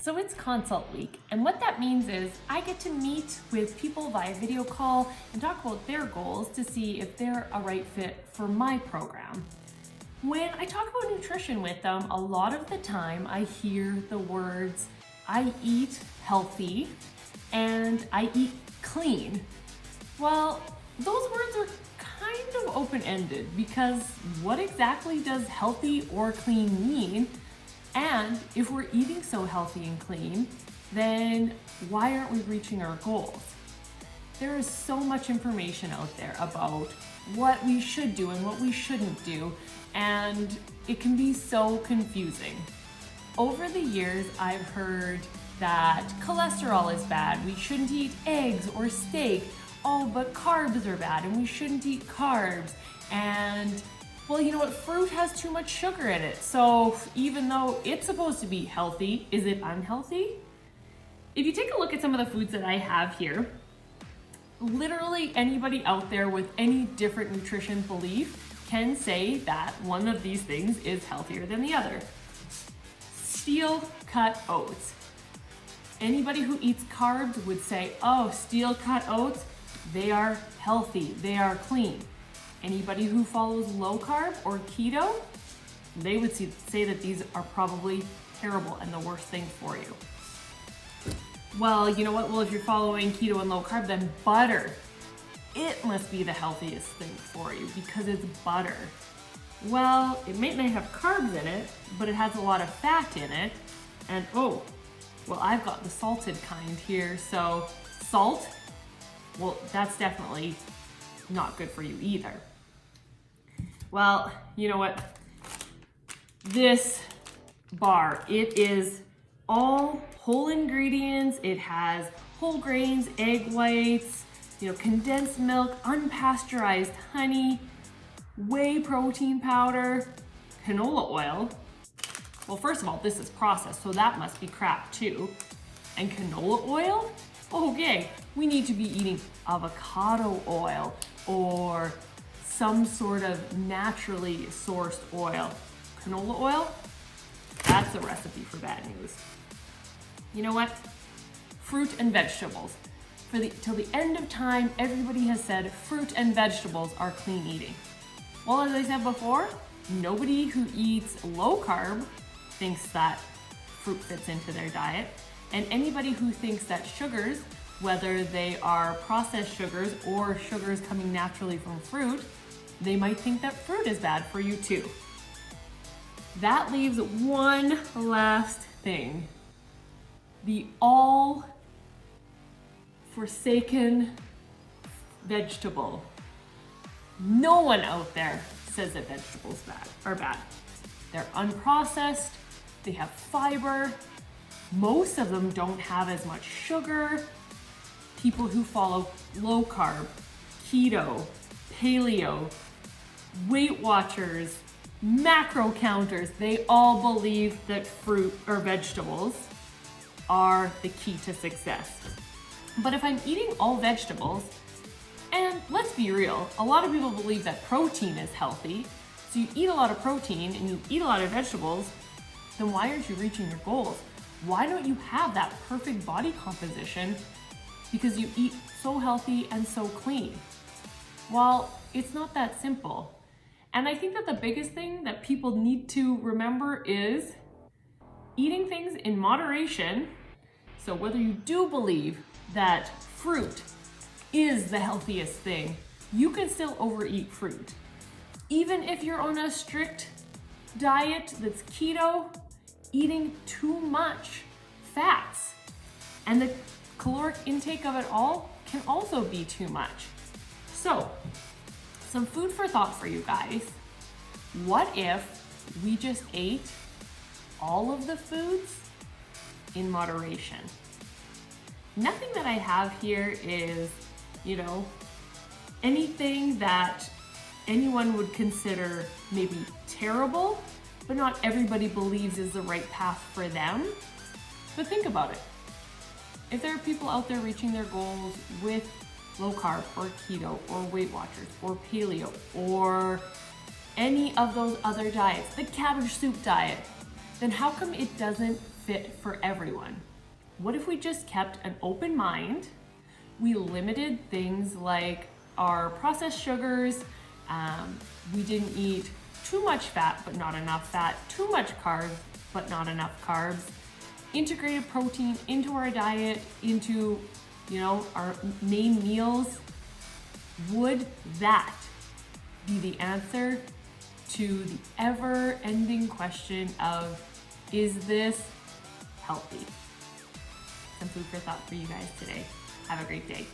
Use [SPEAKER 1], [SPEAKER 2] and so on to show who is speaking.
[SPEAKER 1] So it's consult week, and what that means is I get to meet with people via video call and talk about their goals to see if they're a right fit for my program. When I talk about nutrition with them, a lot of the time I hear the words, I eat healthy and I eat clean. Well, those words are kind of open-ended because what exactly does healthy or clean mean? And if we're eating so healthy and clean, then why aren't we reaching our goals? There is so much information out there about what we should do and what we shouldn't do, and it can be so confusing. Over the years, I've heard that cholesterol is bad, we shouldn't eat eggs or steak, but carbs are bad and we shouldn't eat carbs, and well, you know what, fruit has too much sugar in it, so even though it's supposed to be healthy, is it unhealthy? If you take a look at some of the foods that I have here, literally anybody out there with any different nutrition belief can say that one of these things is healthier than the other. Steel cut oats. Anybody who eats carbs would say, oh, steel cut oats, they are healthy, they are clean. Anybody who follows low carb or keto, they would say that these are probably terrible and the worst thing for you. Well, you know what? Well, if you're following keto and low carb, then butter. It must be the healthiest thing for you because it's butter. Well, it may not have carbs in it, but it has a lot of fat in it. And well, I've got the salted kind here. So salt, well, that's definitely not good for you either. Well, you know what? This bar, it is all whole ingredients. It has whole grains, egg whites, condensed milk, unpasteurized honey, whey protein powder, canola oil. Well, first of all, this is processed, so that must be crap too. And canola oil? Okay, we need to be eating avocado oil or some sort of naturally sourced oil. Canola oil? That's a recipe for bad news. You know what? Fruit and vegetables. Till the end of time, everybody has said fruit and vegetables are clean eating. Well, as I said before, nobody who eats low carb thinks that fruit fits into their diet. And anybody who thinks that sugars, whether they are processed sugars or sugars coming naturally from fruit, they might think that fruit is bad for you too. That leaves one last thing. The all forsaken vegetable. No one out there says that vegetables are bad. They're unprocessed, they have fiber, most of them don't have as much sugar. People who follow low carb, keto, paleo, Weight Watchers, macro counters, they all believe that fruit or vegetables are the key to success. But if I'm eating all vegetables, and let's be real, a lot of people believe that protein is healthy, so you eat a lot of protein and you eat a lot of vegetables, then why aren't you reaching your goals? Why don't you have that perfect body composition? Because you eat so healthy and so clean. Well, it's not that simple. And I think that the biggest thing that people need to remember is eating things in moderation. So whether you do believe that fruit is the healthiest thing, you can still overeat fruit. Even if you're on a strict diet that's keto, eating too much fats and the caloric intake of it all can also be too much. So, some food for thought for you guys. What if we just ate all of the foods in moderation? Nothing that I have here is, anything that anyone would consider maybe terrible, but not everybody believes is the right path for them. But think about it. If there are people out there reaching their goals with low carb or keto or Weight Watchers or paleo or any of those other diets, the cabbage soup diet, then how come it doesn't fit for everyone? What if we just kept an open mind? We limited things like our processed sugars. We didn't eat too much fat, but not enough fat, too much carbs, but not enough carbs. Integrated protein into our diet, into, our main meals. Would that be the answer to the ever-ending question of, is this healthy? Some food for thought for you guys today. Have a great day.